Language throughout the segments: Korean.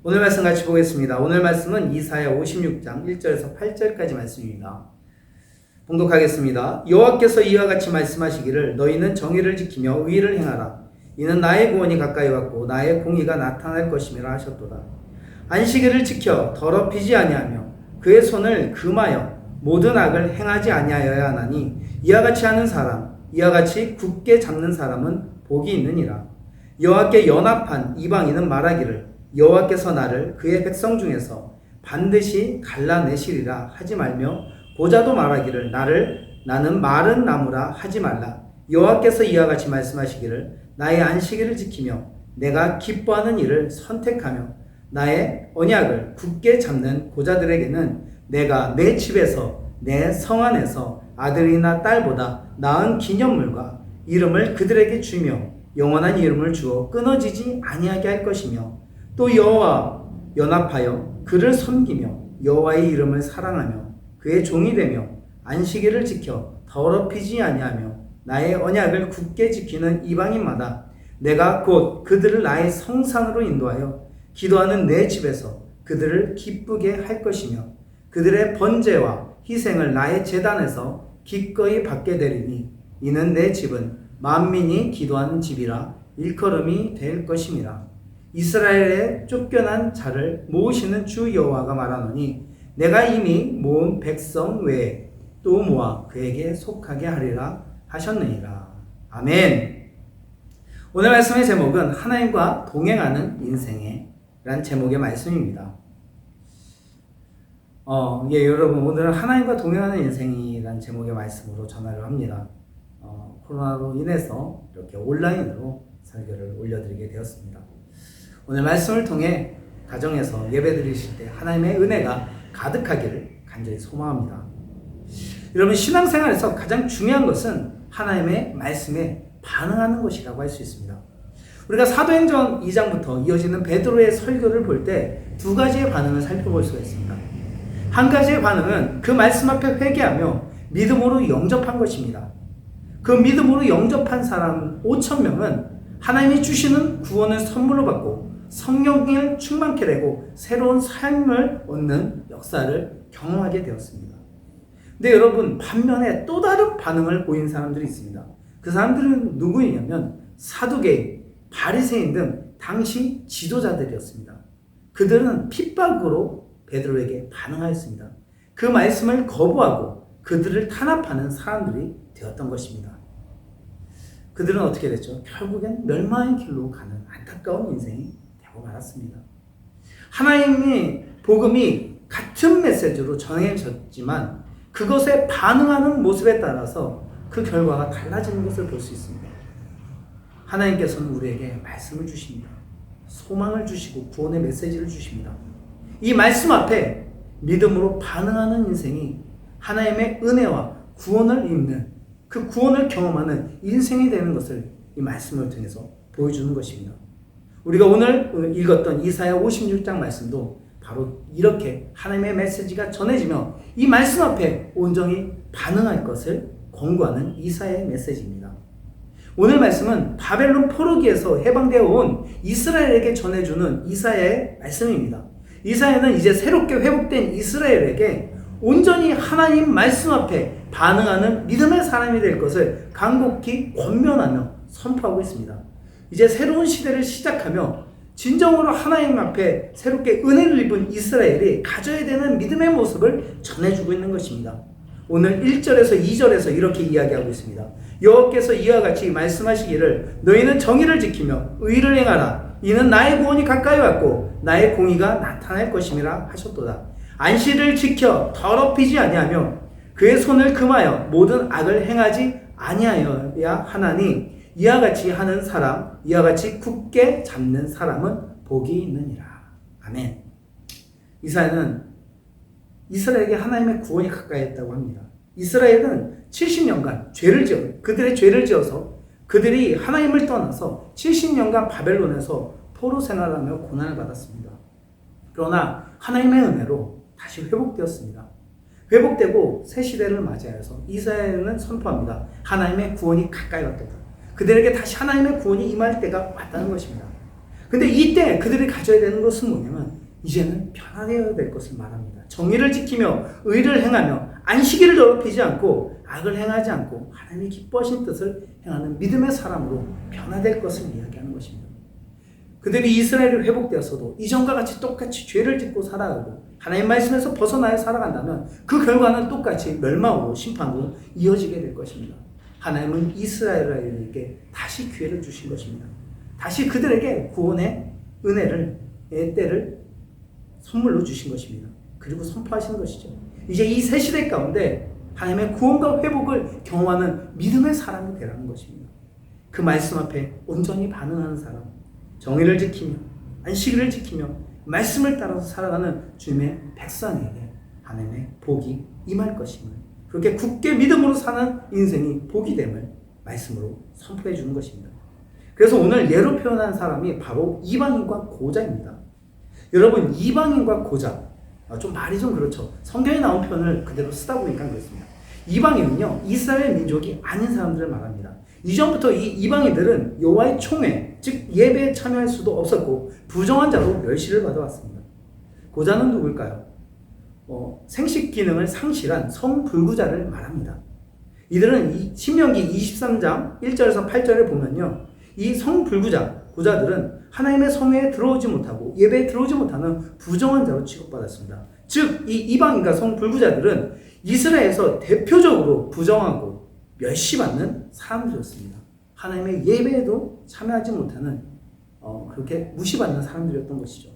오늘 말씀 같이 보겠습니다. 오늘 말씀은 이사야 56장 1절에서 8절까지 말씀입니다. 봉독하겠습니다. 여호와께서 이와 같이 말씀하시기를 너희는 정의를 지키며 의를 행하라. 이는 나의 구원이 가까이 왔고 나의 공의가 나타날 것임이라 하셨도다. 안식일을 지켜 더럽히지 아니하며 그의 손을 금하여 모든 악을 행하지 아니하여야 하나니 이와 같이 하는 사람, 이와 같이 굳게 잡는 사람은 복이 있느니라. 여호와께 연합한 이방인은 말하기를 여호와께서 나를 그의 백성 중에서 반드시 갈라내시리라 하지 말며 고자도 말하기를 나는 마른 나무라 하지 말라. 여호와께서 이와 같이 말씀하시기를 나의 안식일을 지키며 내가 기뻐하는 일을 선택하며 나의 언약을 굳게 잡는 고자들에게는 내가 내 집에서 내 성 안에서 아들이나 딸보다 나은 기념물과 이름을 그들에게 주며 영원한 이름을 주어 끊어지지 아니하게 할 것이며 또 여호와 연합하여 그를 섬기며 여호와의 이름을 사랑하며 그의 종이 되며 안식일을 지켜 더럽히지 아니하며 나의 언약을 굳게 지키는 이방인마다 내가 곧 그들을 나의 성산으로 인도하여 기도하는 내 집에서 그들을 기쁘게 할 것이며 그들의 번제와 희생을 나의 제단에서 기꺼이 받게 되리니 이는 내 집은 만민이 기도하는 집이라 일컬음이 될 것임이라. 이스라엘의 쫓겨난 자를 모으시는 주 여호와가 말하노니 내가 이미 모은 백성 외에 또 모아 그에게 속하게 하리라 하셨느니라. 아멘. 오늘 말씀의 제목은 하나님과 동행하는 인생에 라는 제목의 말씀입니다. 여러분, 오늘은 하나님과 동행하는 인생이라는 제목의 말씀으로 전하려 합니다. 코로나로 인해서 이렇게 온라인으로 설교를 올려드리게 되었습니다. 오늘 말씀을 통해 가정에서 예배 드리실 때 하나님의 은혜가 가득하기를 간절히 소망합니다. 여러분, 신앙생활에서 가장 중요한 것은 하나님의 말씀에 반응하는 것이라고 할 수 있습니다. 우리가 사도행전 2장부터 이어지는 베드로의 설교를 볼 때 두 가지의 반응을 살펴볼 수가 있습니다. 한 가지의 반응은 그 말씀 앞에 회개하며 믿음으로 영접한 것입니다. 그 믿음으로 영접한 사람 5,000명은 하나님이 주시는 구원을 선물로 받고 성령을 충만케 되고 새로운 삶을 얻는 역사를 경험하게 되었습니다. 근데 여러분, 반면에 또 다른 반응을 보인 사람들이 있습니다. 그 사람들은 누구이냐면 사두개인, 바리새인 등 당시 지도자들이었습니다. 그들은 핍박으로 베드로에게 반응하였습니다. 그 말씀을 거부하고 그들을 탄압하는 사람들이 되었던 것입니다. 그들은 어떻게 됐죠? 결국엔 멸망의 길로 가는 안타까운 인생이 되고 말았습니다. 하나님의 복음이 같은 메시지로 전해졌지만 그것에 반응하는 모습에 따라서 그 결과가 달라지는 것을 볼 수 있습니다. 하나님께서는 우리에게 말씀을 주십니다. 소망을 주시고 구원의 메시지를 주십니다. 이 말씀 앞에 믿음으로 반응하는 인생이 하나님의 은혜와 구원을 입는, 그 구원을 경험하는 인생이 되는 것을 이 말씀을 통해서 보여주는 것입니다. 우리가 오늘 읽었던 이사야 56장 말씀도 바로 이렇게 하나님의 메시지가 전해지며 이 말씀 앞에 온전히 반응할 것을 권고하는 이사야의 메시지입니다. 오늘 말씀은 바벨론 포로기에서 해방되어 온 이스라엘에게 전해주는 이사야의 말씀입니다. 이사야는 이제 새롭게 회복된 이스라엘에게 온전히 하나님 말씀 앞에 반응하는 믿음의 사람이 될 것을 간곡히 권면하며 선포하고 있습니다. 이제 새로운 시대를 시작하며 진정으로 하나님 앞에 새롭게 은혜를 입은 이스라엘이 가져야 되는 믿음의 모습을 전해주고 있는 것입니다. 오늘 1절에서 2절에서 이렇게 이야기하고 있습니다. 여호와께서 이와 같이 말씀하시기를 너희는 정의를 지키며 의를 행하라. 이는 나의 구원이 가까이 왔고 나의 공의가 나타날 것임이라 하셨도다. 안식일을 지켜 더럽히지 아니하며 그의 손을 금하여 모든 악을 행하지 아니하여야 하나니 이와 같이 하는 사람, 이와 같이 굳게 잡는 사람은 복이 있느니라. 아멘. 이사야는 이스라엘에게 하나님의 구원이 가까이 했다고 합니다. 이스라엘은 70년간 그들의 죄를 지어서 그들이 하나님을 떠나서 70년간 바벨론에서 포로 생활하며 고난을 받았습니다. 그러나 하나님의 은혜로 다시 회복되었습니다. 회복되고 새 시대를 맞이하여서 이사야는 선포합니다. 하나님의 구원이 가까이 왔다. 그들에게 다시 하나님의 구원이 임할 때가 왔다는 것입니다. 근데 이때 그들이 가져야 되는 것은 뭐냐면 이제는 변화되어야 될 것을 말합니다. 정의를 지키며 의를 행하며 안식일을 더럽히지 않고 악을 행하지 않고 하나님이 기뻐하신 뜻을 행하는 믿음의 사람으로 변화될 것을 이야기하는 것입니다. 그들이 이스라엘이 회복되었어도 이전과 같이 똑같이 죄를 짓고 살아가고 하나님 말씀에서 벗어나야 살아간다면 그 결과는 똑같이 멸망으로 심판으로 이어지게 될 것입니다. 하나님은 이스라엘에게 다시 기회를 주신 것입니다. 다시 그들에게 구원의 은혜를 때를 선물로 주신 것입니다. 그리고 선포하신 것이죠. 이제 이 새 시대 가운데 하나님의 구원과 회복을 경험하는 믿음의 사람이 되라는 것입니다. 그 말씀 앞에 온전히 반응하는 사람, 정의를 지키며 안식일을 지키며 말씀을 따라서 살아가는 주님의 백성에게 하나님의 복이 임할 것임을, 그렇게 굳게 믿음으로 사는 인생이 복이 됨을 말씀으로 선포해 주는 것입니다. 그래서 오늘 예로 표현한 사람이 바로 이방인과 고자입니다. 여러분, 이방인과 고자, 좀 말이 좀 그렇죠. 성경에 나온 표현을 그대로 쓰다 보니까 그렇습니다. 이방인은요, 이스라엘 민족이 아닌 사람들을 말합니다. 이전부터 이 이방인들은 여호와의 총회, 즉 예배에 참여할 수도 없었고 부정한 자로 멸시를 받아왔습니다. 고자는 누굴까요? 생식 기능을 상실한 성불구자를 말합니다. 이들은 신명기 23장 1절에서 8절에 보면요, 이 성불구자, 고자들은 하나님의 성회에 들어오지 못하고 예배에 들어오지 못하는 부정한 자로 취급받았습니다. 즉 이 이방인과 성불구자들은 이스라엘에서 대표적으로 부정하고 멸시받는 사람들이었습니다. 하나님의 예배에도 참여하지 못하는 그렇게 무시받는 사람들이었던 것이죠.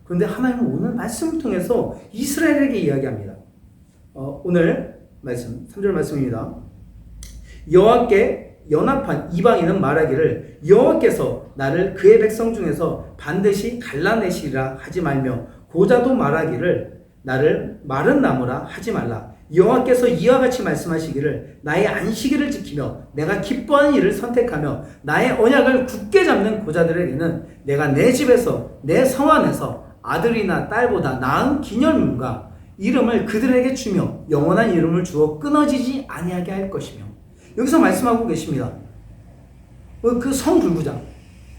그런데 하나님은 오늘 말씀을 통해서 이스라엘에게 이야기합니다. 오늘 말씀 3절 말씀입니다. 여호와께 연합한 이방인은 말하기를 여호와께서 나를 그의 백성 중에서 반드시 갈라내시리라 하지 말며 고자도 말하기를 나를 마른 나무라 하지 말라. 여호와께서 이와 같이 말씀하시기를 나의 안식일을 지키며 내가 기뻐하는 일을 선택하며 나의 언약을 굳게 잡는 고자들에게는 내가 내 집에서 내 성 안에서 아들이나 딸보다 나은 기념물과 이름을 그들에게 주며 영원한 이름을 주어 끊어지지 아니하게 할 것이며, 여기서 말씀하고 계십니다. 그 성불구자,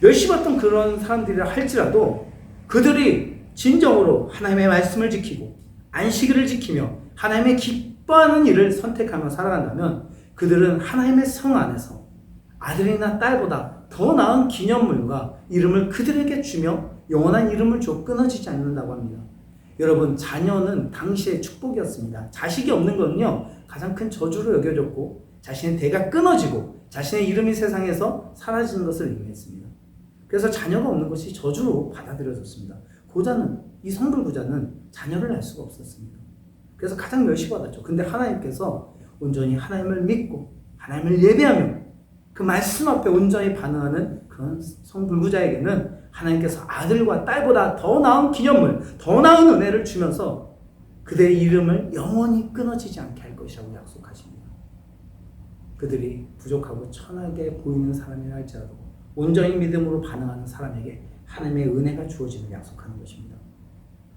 멸시받던 그런 사람들이라 할지라도 그들이 진정으로 하나님의 말씀을 지키고 안식일을 지키며 하나님의 기뻐하는 일을 선택하며 살아간다면 그들은 하나님의 성 안에서 아들이나 딸보다 더 나은 기념물과 이름을 그들에게 주며 영원한 이름을 줘 끊어지지 않는다고 합니다. 여러분, 자녀는 당시의 축복이었습니다. 자식이 없는 것은요, 가장 큰 저주로 여겨졌고 자신의 대가 끊어지고 자신의 이름이 세상에서 사라지는 것을 의미했습니다. 그래서 자녀가 없는 것이 저주로 받아들여졌습니다. 고자는, 이 성불구자는 자녀를 낳을 수가 없었습니다. 그래서 가장 멸시받았죠. 근데 하나님께서 온전히 하나님을 믿고 하나님을 예배하며 그 말씀 앞에 온전히 반응하는 그런 성불구자에게는 하나님께서 아들과 딸보다 더 나은 기념물, 더 나은 은혜를 주면서 그들의 이름을 영원히 끊어지지 않게 할 것이라고 약속하십니다. 그들이 부족하고 천하게 보이는 사람이라 할지라도 온전히 믿음으로 반응하는 사람에게 하나님의 은혜가 주어지는 약속하는 것입니다.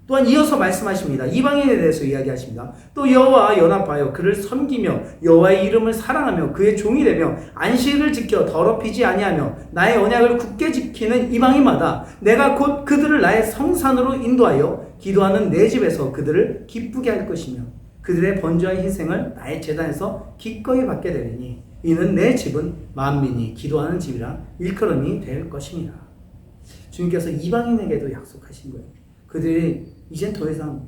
또한 이어서 말씀하십니다. 이방인에 대해서 이야기하십니다. 또 여호와와 연합하여 그를 섬기며 여호와의 이름을 사랑하며 그의 종이 되며 안식일을 지켜 더럽히지 아니하며 나의 언약을 굳게 지키는 이방인마다 내가 곧 그들을 나의 성산으로 인도하여 기도하는 내 집에서 그들을 기쁘게 할 것이며 그들의 번제와 희생을 나의 제단에서 기꺼이 받게 되리니 이는 내 집은 만민이 기도하는 집이라 일컬음이 될 것이니라. 주님께서 이방인에게도 약속하신 거예요. 그들이 이젠 더 이상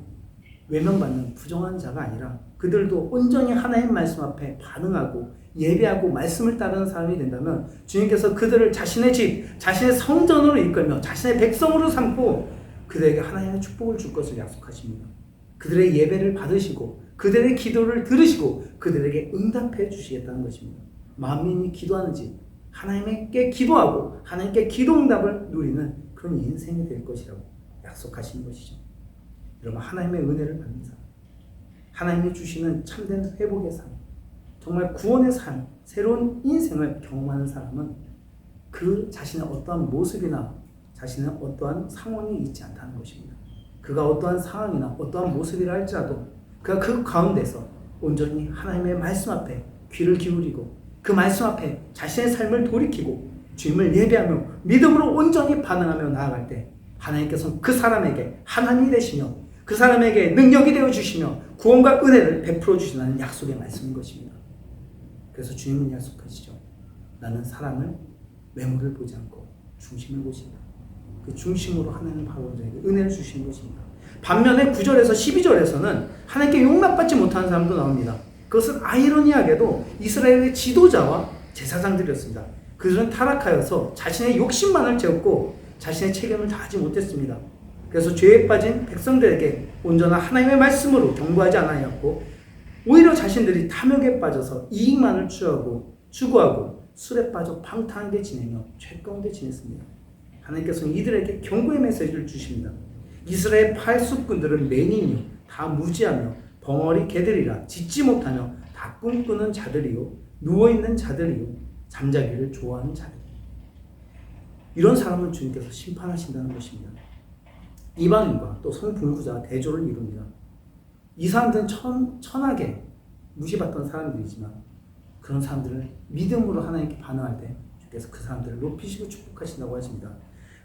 외면받는 부정한 자가 아니라 그들도 온전히 하나님 말씀 앞에 반응하고 예배하고 말씀을 따르는 사람이 된다면 주님께서 그들을 자신의 집, 자신의 성전으로 이끌며 자신의 백성으로 삼고 그들에게 하나님의 축복을 줄 것을 약속하십니다. 그들의 예배를 받으시고 그들의 기도를 들으시고 그들에게 응답해 주시겠다는 것입니다. 만민이 기도하는 집, 하나님께 기도하고 하나님께 기도 응답을 누리는 그런 인생이 될 것이라고 약속하시는 것이죠. 여러분, 하나님의 은혜를 받는 사람, 하나님이 주시는 참된 회복의 삶, 정말 구원의 삶, 새로운 인생을 경험하는 사람은 그 자신의 어떠한 모습이나 자신의 어떠한 상황이 있지 않다는 것입니다. 그가 어떠한 상황이나 어떠한 모습이라 할지라도 그가 그 가운데서 온전히 하나님의 말씀 앞에 귀를 기울이고 그 말씀 앞에 자신의 삶을 돌이키고 주님을 예배하며 믿음으로 온전히 반응하며 나아갈 때 하나님께서는 그 사람에게 하나님이 되시며 그 사람에게 능력이 되어주시며 구원과 은혜를 베풀어 주시는 약속의 말씀인 것입니다. 그래서 주님은 약속하시죠. 나는 사람을 외모를 보지 않고 중심을 보신다. 그 중심으로 하나님 바로 자에게 은혜를 주시는 것입니다. 반면에 9절에서 12절에서는 하나님께 용납받지 못하는 사람도 나옵니다. 그것은 아이러니하게도 이스라엘의 지도자와 제사장들이었습니다. 그들은 타락하여서 자신의 욕심만을 채웠고 자신의 책임을 다하지 못했습니다. 그래서 죄에 빠진 백성들에게 온전한 하나님의 말씀으로 경고하지 않았고 오히려 자신들이 탐욕에 빠져서 이익만을 추구하고 술에 빠져 방탕하게 지내며 죄 가운데 지냈습니다. 하나님께서는 이들에게 경고의 메시지를 주십니다. 이스라엘 팔숙꾼들은 맹인이요 다 무지하며 벙어리 개들이라 짖지 못하며 다 꿈꾸는 자들이요 누워있는 자들이요 잠자기를 좋아하는 자들. 이런 사람은 주님께서 심판하신다는 것입니다. 이방인과 또 성불구자가 대조를 이룹니다. 이 사람들은 천하게 무시받던 사람들이지만 그런 사람들을 믿음으로 하나님께 반응할 때 주께서 그 사람들을 높이시고 축복하신다고 하십니다.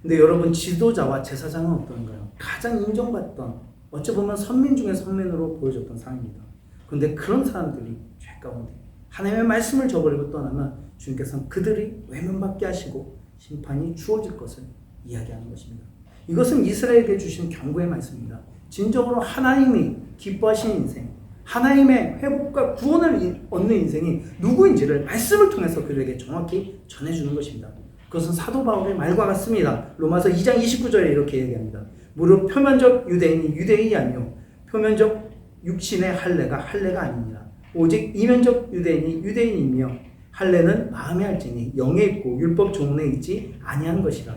근데 여러분 지도자와 제사장은 어떤가요? 가장 인정받던 어찌 보면 선민 중에 선민으로 보여줬던 사람입니다. 그런데 그런 사람들이 죄 가운데 하나님의 말씀을 저버리고 떠나면 주님께서는 그들이 외면받게 하시고 심판이 주어질 것을 이야기하는 것입니다. 이것은 이스라엘에게 주신 경고의 말씀입니다. 진정으로 하나님이 기뻐하시는 인생, 하나님의 회복과 구원을 얻는 인생이 누구인지를 말씀을 통해서 그들에게 정확히 전해주는 것입니다. 그것은 사도 바울의 말과 같습니다. 로마서 2장 29절에 이렇게 얘기합니다. 무릇 표면적 유대인이 유대인이 아니요 표면적 육신의 할례가 할례가 아닙니다. 오직 이면적 유대인이 유대인이며 할례는 마음에 할지니 영에 있고 율법 조문에 있지 아니한 것이라.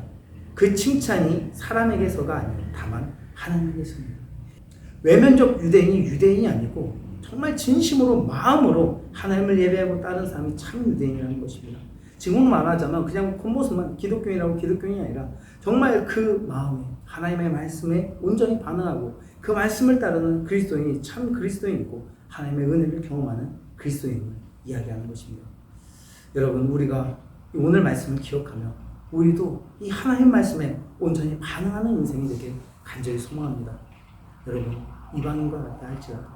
그 칭찬이 사람에게서가 아니요 다만 하나님께서입니다. 외면적 유대인이 유대인이 아니고 정말 진심으로 마음으로 하나님을 예배하고 따르는 사람이 참 유대인이라는 것입니다. 지금 말하자면 그냥 겉모습만 기독교인이라고 기독교인이 아니라 정말 그 마음에 하나님의 말씀에 온전히 반응하고 그 말씀을 따르는 그리스도인이 참 그리스도인이고 하나님의 은혜를 경험하는 그리스도인을 이야기하는 것입니다. 여러분 우리가 오늘 말씀을 기억하며 우리도 이 하나님 말씀에 온전히 반응하는 인생이 되길 간절히 소망합니다. 여러분 이방인과 같다 할지라도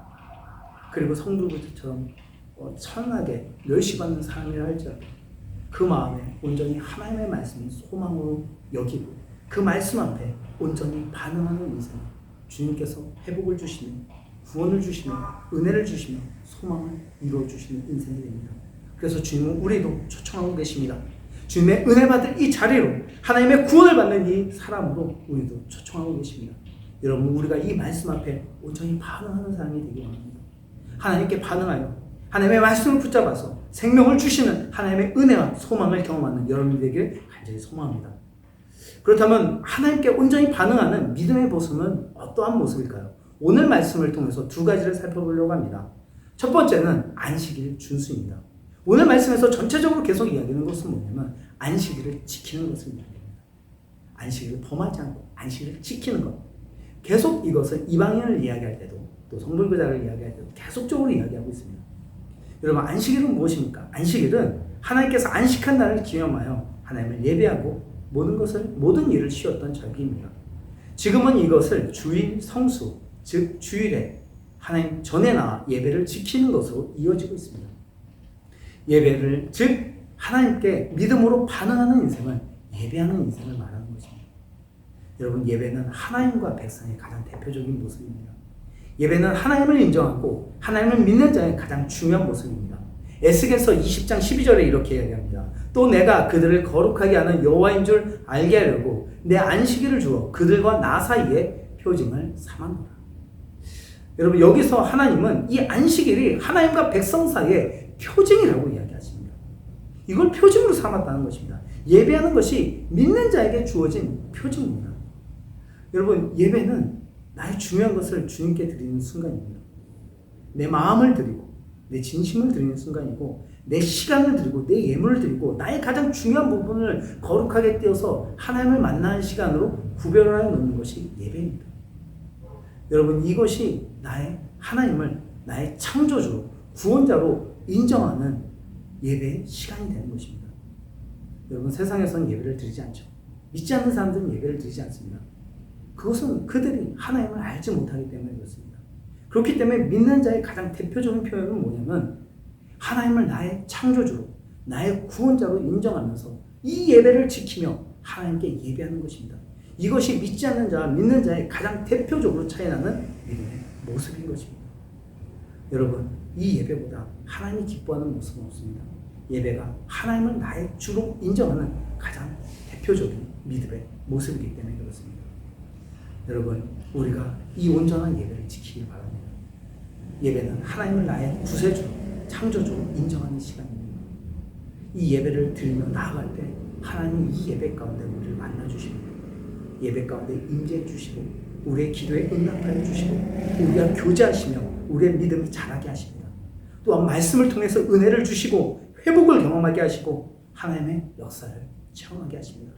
그리고 성불구처럼 천하게 멸시받는 사람이라 할지라도 그 마음에 온전히 하나님의 말씀을 소망으로 여기고 그 말씀 앞에 온전히 반응하는 인생 주님께서 회복을 주시며 구원을 주시며 은혜를 주시며 소망을 이루어 주시는 인생이 됩니다. 그래서 주님은 우리도 초청하고 계십니다. 주님의 은혜 받을 이 자리로 하나님의 구원을 받는 이 사람으로 우리도 초청하고 계십니다. 여러분 우리가 이 말씀 앞에 온전히 반응하는 사람이 되기 원합니다. 하나님께 반응하여 하나님의 말씀을 붙잡아서 생명을 주시는 하나님의 은혜와 소망을 경험하는 여러분이 되길 간절히 소망합니다. 그렇다면 하나님께 온전히 반응하는 믿음의 모습은 어떠한 모습일까요? 오늘 말씀을 통해서 두 가지를 살펴보려고 합니다. 첫 번째는 안식일 준수입니다. 오늘 말씀에서 전체적으로 계속 이야기하는 것은 뭐냐면 안식일을 지키는 것을 이야기합니다. 안식일을 범하지 않고 안식일을 지키는 것. 계속 이것을 이방인을 이야기할 때도 또 성불구자를 이야기할 때도 계속적으로 이야기하고 있습니다. 여러분 안식일은 무엇입니까? 안식일은 하나님께서 안식한 날을 기념하여 하나님을 예배하고 모든 일을 쉬었던 절기입니다. 지금은 이것을 주일 성수 즉 주일에 하나님 전에 나와 예배를 지키는 것으로 이어지고 있습니다. 예배를 즉 하나님께 믿음으로 반응하는 인생을 예배하는 인생을 말하는 것입니다. 여러분 예배는 하나님과 백성의 가장 대표적인 모습입니다. 예배는 하나님을 인정하고 하나님을 믿는 자의 가장 중요한 모습입니다. 에스겔서 20장 12절에 이렇게 이야기합니다. 또 내가 그들을 거룩하게 하는 여호와인 줄 알게 하려고 내 안식일을 주어 그들과 나 사이에 표징을 삼았노라. 여러분 여기서 하나님은 이 안식일이 하나님과 백성 사이의 표징이라고 이야기하십니다. 이걸 표징으로 삼았다는 것입니다. 예배하는 것이 믿는 자에게 주어진 표징입니다. 여러분 예배는 나의 중요한 것을 주님께 드리는 순간입니다. 내 마음을 드리고 내 진심을 드리는 순간이고 내 시간을 드리고 내 예물을 드리고 나의 가장 중요한 부분을 거룩하게 띄어서 하나님을 만나는 시간으로 구별하여 놓는 것이 예배입니다. 여러분 이것이 나의 하나님을 나의 창조주로 구원자로 인정하는 예배의 시간이 되는 것입니다. 여러분, 세상에서는 예배를 드리지 않죠. 믿지 않는 사람들은 예배를 드리지 않습니다. 그것은 그들이 하나님을 알지 못하기 때문에 그렇습니다. 그렇기 때문에 믿는 자의 가장 대표적인 표현은 뭐냐면 하나님을 나의 창조주로, 나의 구원자로 인정하면서 이 예배를 지키며 하나님께 예배하는 것입니다. 이것이 믿지 않는 자와 믿는 자의 가장 대표적으로 차이나는 믿음의 모습인 것입니다. 여러분, 이 예배보다 하나님이 기뻐하는 모습은 없습니다. 예배가 하나님을 나의 주로 인정하는 가장 대표적인 믿음의 모습이기 때문에 그렇습니다. 여러분, 우리가 이 온전한 예배를 지키길 바랍니다. 예배는 하나님을 나의 구세주로, 창조주로 인정하는 시간입니다. 이 예배를 드리며 나아갈 때 하나님이 이 예배 가운데 우리를 만나주십니다. 예배 가운데 임재해 주시고 우리의 기도에 응답하여 주시고 우리가 교제하시며 우리의 믿음이 자라게 하십니다. 또한 말씀을 통해서 은혜를 주시고 회복을 경험하게 하시고 하나님의 역사를 체험하게 하십니다.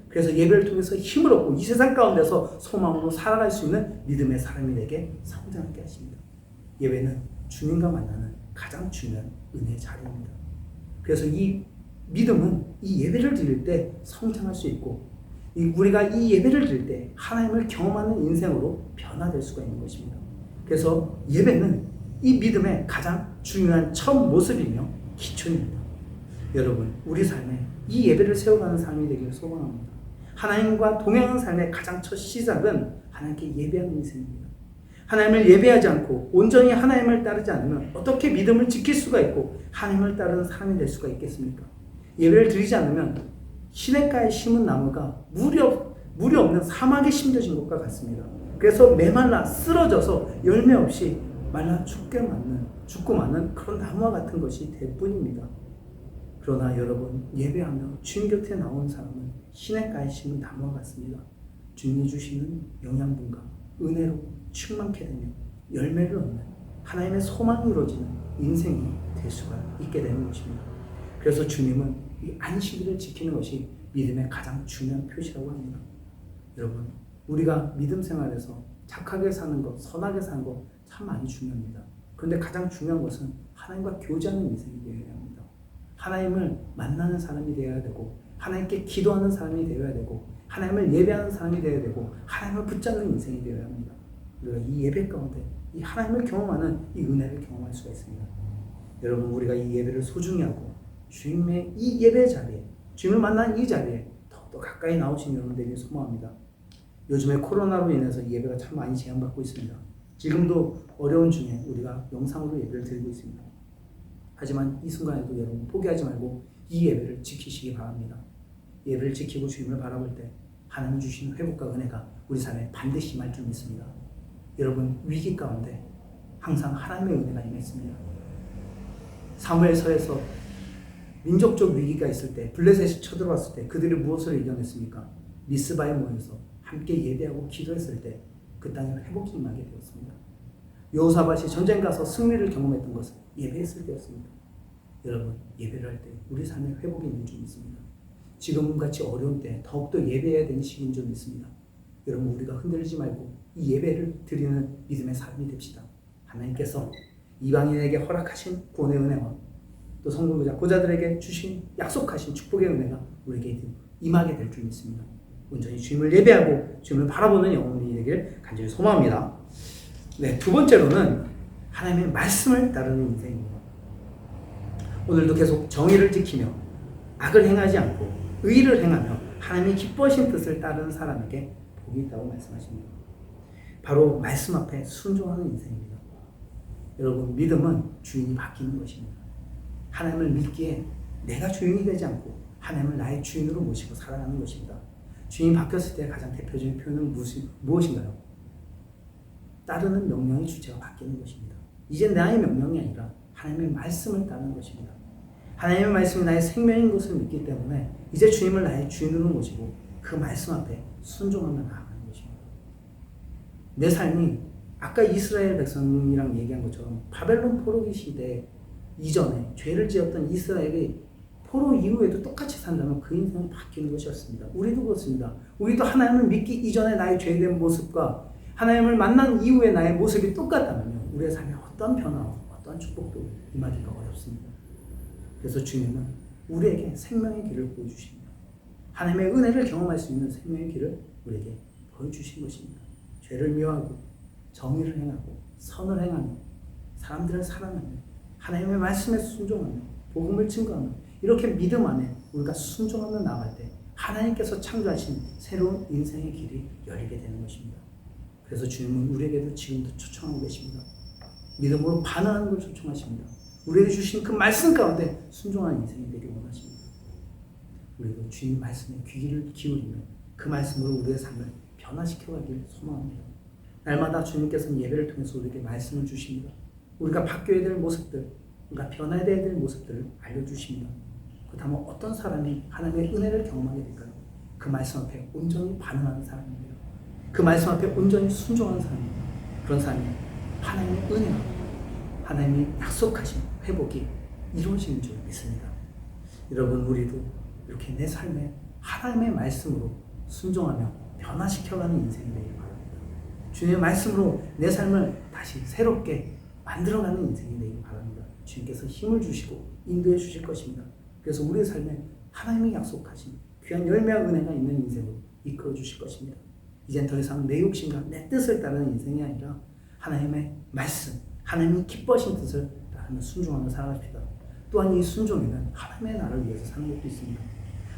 그래서 예배를 통해서 힘을 얻고 이 세상 가운데서 소망으로 살아갈 수 있는 믿음의 사람이 되게 성장하게 하십니다. 예배는 주님과 만나는 가장 중요한 은혜의 자리입니다. 그래서 이 믿음은 이 예배를 드릴 때 성장할 수 있고 우리가 이 예배를 드릴 때 하나님을 경험하는 인생으로 변화될 수가 있는 것입니다. 그래서 예배는 이 믿음의 가장 중요한 첫 모습이며 기초입니다. 여러분, 우리 삶에 이 예배를 세워가는 삶이 되기를 소망합니다. 하나님과 동행하는 삶의 가장 첫 시작은 하나님께 예배하는 인생입니다. 하나님을 예배하지 않고 온전히 하나님을 따르지 않으면 어떻게 믿음을 지킬 수가 있고 하나님을 따르는 사람이 될 수가 있겠습니까? 예배를 드리지 않으면 시냇가에 심은 나무가 물이 없는 사막에 심겨진 것과 같습니다. 그래서 메말라 쓰러져서 열매 없이 말라 죽고 마는 그런 나무와 같은 것이 될 뿐입니다. 그러나 여러분, 예배하며 주님 곁에 나온 사람은 시냇가에 심은 나무와 같습니다. 주님이 주시는 영양분과 은혜로 충만케 되며 열매를 얻는 하나님의 소망이 이루어지는 인생이 될 수가 있게 되는 것입니다. 그래서 주님은 이 안식일을 지키는 것이 믿음의 가장 중요한 표시라고 합니다. 여러분, 우리가 믿음 생활에서 착하게 사는 것, 선하게 사는 것 참 많이 중요합니다. 그런데 가장 중요한 것은 하나님과 교제하는 인생이 되어야 합니다. 하나님을 만나는 사람이 되어야 되고 하나님께 기도하는 사람이 되어야 되고 하나님을 예배하는 사람이 되어야 되고 하나님을 붙잡는 인생이 되어야 합니다. 우리가 이 예배 가운데 이 하나님을 경험하는 이 은혜를 경험할 수가 있습니다. 여러분, 우리가 이 예배를 소중히 하고 주님의 이 예배 자리에, 주님을 만난 이 자리에 더욱더 가까이 나오신 여러분 되길 소망합니다. 요즘에 코로나로 인해서 이 예배가 참 많이 제한받고 있습니다. 지금도 어려운 중에 우리가 영상으로 예배를 드리고 있습니다. 하지만 이 순간에도 여러분 포기하지 말고 이 예배를 지키시기 바랍니다. 예배를 지키고 주님을 바라볼 때 하나님 주시는 회복과 은혜가 우리 삶에 반드시 임할 줄 믿습니다. 여러분, 위기 가운데 항상 하나님의 은혜가 임했습니다. 사무엘서에서 민족적 위기가 있을 때, 블레셋이 쳐들어왔을 때 그들이 무엇을 이겨냈습니까? 미스바에 모여서 함께 예배하고 기도했을 때 그 땅에 회복이 임하게 되었습니다. 여호사밧이 전쟁 가서 승리를 경험했던 것은 예배했을 때였습니다. 여러분, 예배를 할 때 우리 삶에 회복이 있는 줄 믿습니다. 지금같이 어려운 때 더욱더 예배해야 되는 시기인 줄 믿습니다. 여러분, 우리가 흔들리지 말고 이 예배를 드리는 믿음의 사람이 됩시다. 하나님께서 이방인에게 허락하신 구원의 은혜와 또 성공자 고자들에게 주신 약속하신 축복의 은혜가 우리에게 임하게 될 줄 믿습니다. 온전히 주님을 예배하고 주님을 바라보는 영혼이 되길 간절히 소망합니다. 네, 두 번째로는 하나님의 말씀을 따르는 인생입니다. 오늘도 계속 정의를 지키며 악을 행하지 않고 의를 행하며 하나님이 기뻐하신 뜻을 따르는 사람에게 복이 있다고 말씀하십니다. 바로 말씀 앞에 순종하는 인생입니다. 여러분, 믿음은 주인이 바뀌는 것입니다. 하나님을 믿기에 내가 주인이 되지 않고 하나님을 나의 주인으로 모시고 살아가는 것입니다. 주인이 바뀌었을 때 가장 대표적인 표현은 무엇인가요? 따르는 명령의 주체가 바뀌는 것입니다. 이제 나의 명령이 아니라 하나님의 말씀을 따르는 것입니다. 하나님의 말씀이 나의 생명인 것을 믿기 때문에 이제 주님을 나의 주인으로 모시고 그 말씀 앞에 순종하며 나아가는 것입니다. 내 삶이 아까 이스라엘 백성이랑 얘기한 것처럼 바벨론 포로기 시대 이전에 죄를 지었던 이스라엘이 포로 이후에도 똑같이 산다면 그 인생은 바뀌는 것이었습니다. 우리도 그렇습니다. 우리도 하나님을 믿기 이전에 나의 죄된 모습과 하나님을 만난 이후에 나의 모습이 똑같다면 우리의 삶에 어떤 변화와 어떤 축복도 임하기가 어렵습니다. 그래서 주님은 우리에게 생명의 길을 보여주십니다. 하나님의 은혜를 경험할 수 있는 생명의 길을 우리에게 보여주신 것입니다. 죄를 미워하고 정의를 행하고 선을 행하며 사람들을 사랑하며 하나님의 말씀에 순종하며 복음을 증거하며 이렇게 믿음 안에 우리가 순종하며 나아갈 때 하나님께서 창조하신 새로운 인생의 길이 열리게 되는 것입니다. 그래서 주님은 우리에게도 지금도 초청하고 계십니다. 믿음으로 반응하는 걸 초청하십니다. 우리에게 주신 그 말씀 가운데 순종하는 인생이 되길 원하십니다. 우리도 주님 말씀에 귀를 기울이며 그 말씀으로 우리의 삶을 변화시켜가길 소망합니다. 날마다 주님께서는 예배를 통해서 우리에게 말씀을 주십니다. 우리가 바뀌어야 될 모습들, 우리가 변화해야 될 모습들을 알려주십니다. 그렇다면 어떤 사람이 하나님의 은혜를 경험하게 될까요? 그 말씀 앞에 온전히 반응하는 사람입니다. 그 말씀 앞에 온전히 순종하는 사람입니다. 그런 사람이 하나님의 은혜와 하나님이 약속하신 회복이 이루어지는 줄 믿습니다. 여러분, 우리도 이렇게 내 삶에 하나님의 말씀으로 순종하며 변화시켜가는 인생이 되길 바랍니다. 주님의 말씀으로 내 삶을 다시 새롭게 만들어가는 인생이 되길 바랍니다. 주님께서 힘을 주시고 인도해 주실 것입니다. 그래서 우리의 삶에 하나님이 약속하신 귀한 열매와 은혜가 있는 인생으로 이끌어 주실 것입니다. 이젠 더 이상 내 욕심과 내 뜻을 따르는 인생이 아니라 하나님의 말씀, 하나님이 기뻐하신 뜻을 따르며 순종하며 살아갑시다. 또한 이 순종에는 하나님의 나라를 위해서 사는 것도 있습니다.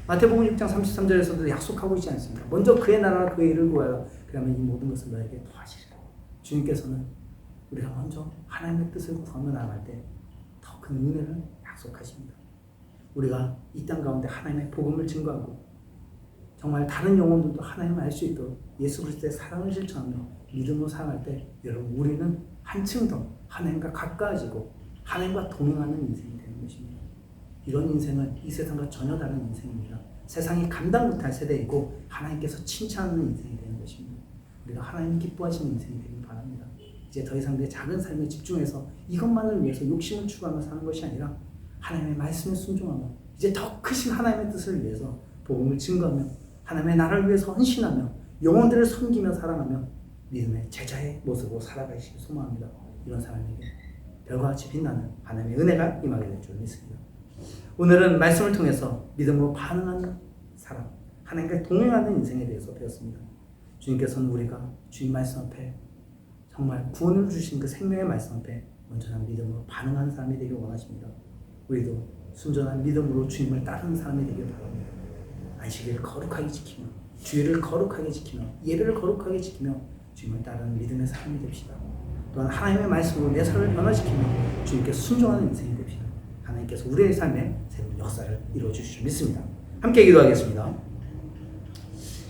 마태복음 6장 33절에서도 약속하고 있지 않습니까? 먼저 그의 나라와 그의 일을 구하라. 그러면 이 모든 것을 너에게 더하시리라. 주님께서는 우리가 먼저 하나님의 뜻을 구하며 나아갈 때 더 큰 은혜를 약속하십니다. 우리가 이 땅 가운데 하나님의 복음을 증거하고 정말 다른 영혼들도 하나님을 알 수 있도록 예수 그리스도의 사랑을 실천하며 믿음으로 살아갈 때 여러분, 우리는 한층 더 하나님과 가까워지고 하나님과 동행하는 인생이 되는 것입니다. 이런 인생은 이 세상과 전혀 다른 인생입니다. 세상이 감당 못할 세대이고 하나님께서 칭찬하는 인생이 되는 것입니다. 우리가 하나님 기뻐하시는 인생이 되길 바랍니다. 이제 더 이상 내 작은 삶에 집중해서 이것만을 위해서 욕심을 추구하며 사는 것이 아니라 하나님의 말씀에 순종하며 이제 더 크신 하나님의 뜻을 위해서 복음을 증거하며 하나님의 나라를 위해서 헌신하며 영혼들을 섬기며 사랑하며 믿음의 제자의 모습으로 살아가시길 소망합니다. 이런 사람에게 별과 같이 빛나는 하나님의 은혜가 임하게 될 줄 믿습니다. 오늘은 말씀을 통해서 믿음으로 반응하는 사람, 하나님과 동행하는 인생에 대해서 배웠습니다. 주님께서는 우리가 주님 말씀 앞에 정말 구원을 주신 그 생명의 말씀 앞에 온전한 믿음으로 반응하는 사람이 되길 원하십니다. 우리도 순전한 믿음으로 주님을 따르는 사람이 되길 바랍니다. 안식일을 거룩하게 지키며 주일을 거룩하게 지키며 예배를 거룩하게 지키며 주님을 따르는 믿음의 삶이 됩시다. 또한 하나님의 말씀으로 내 삶을 변화시키며 주님께 순종하는 인생이 됩시다. 하나님께서 우리의 삶에 새로운 역사를 이루어 주실 줄 믿습니다. 함께 기도하겠습니다.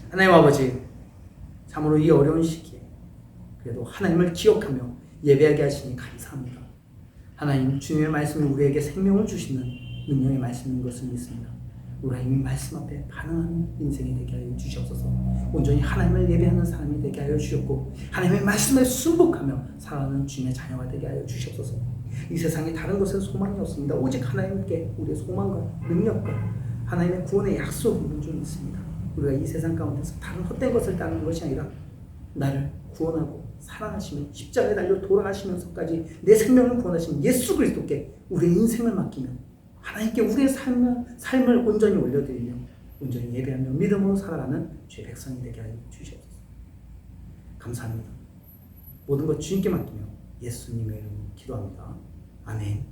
하나님 아버지, 참으로 이 어려운 시기에 그래도 하나님을 기억하며 예배하게 하시니 감사합니다. 하나님, 주님의 말씀이 우리에게 생명을 주시는 능력의 말씀인 것을 믿습니다. 우리가 이미 말씀 앞에 반응하는 인생이 되게 하여 주시옵소서. 온전히 하나님을 예배하는 사람이 되게 하여 주셨고 하나님의 말씀에 순복하며 살아가는 주님의 자녀가 되게 하여 주시옵소서. 이 세상에 다른 것은 소망이 없습니다. 오직 하나님께 우리의 소망과 능력과 하나님의 구원의 약속이 있는 줄 믿습니다. 우리가 이 세상 가운데서 다른 헛된 것을 따르는 것이 아니라 나를 구원하고 사랑하시며 십자가에 달려 돌아가시면서까지 내 생명을 구원하신 예수 그리스도께 우리의 인생을 맡기며 하나님께 우리의 삶을 온전히 올려드리며 온전히 예배하며 믿음으로 살아가는 주의 백성이 되게 하여 주시옵소서. 감사합니다. 모든 것 주님께 맡기며 예수님의 이름으로 기도합니다. 아멘.